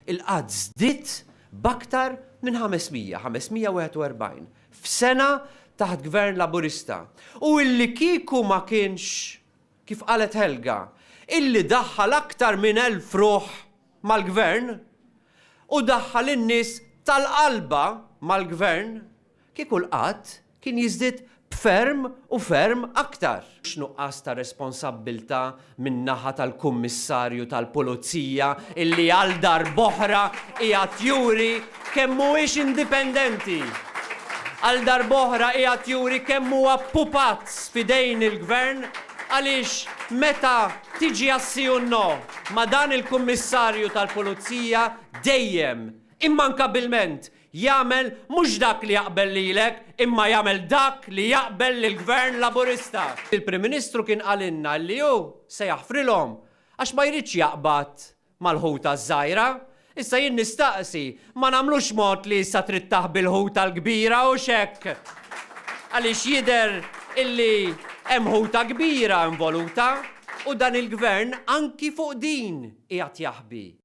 Il-qatt żdied b'aktar minn 541 f'sena taħt gvern laburista. U illi kieku ma kienx, kif qalet Helga, illi daħħal aktar minn 1000 ruħ mal-gvern u daħħal in-nies tal-qalba mal-gvern, kieku l-qatt kien jiżdied b'ferm u ferm aktar. X'nuqqas ta' responsabbilta min-naħa tal-kummissarju tal-pulizija illi għal darb'oħra qiegħed juri kemm mhuwiex indipendenti. Għal darb'oħra qiegħed juri kemm huwa pupazz f'idejn il-gvern għaliex meta tiġi assi u no ma' dan il-kummissarju tal-pulizija dejjem immankabilment jagħmel mhux dak li jaqbel lilek imma jagħmel dak li jaqbel lill-gvern laburista. Il-Prim Ministru kien qalilna li hu se jaħfrilhom għax ma jridx jaqbad mal-ħuta żgħira. Issa jien nistaqsi ma nagħmlux mod li issa trid taħbi l-ħuta l-kbira u x'hekk. Għaliex jidher illi hemm ħuta kbira involuta u dan il-gvern anki fuq din qiegħed jaħbi.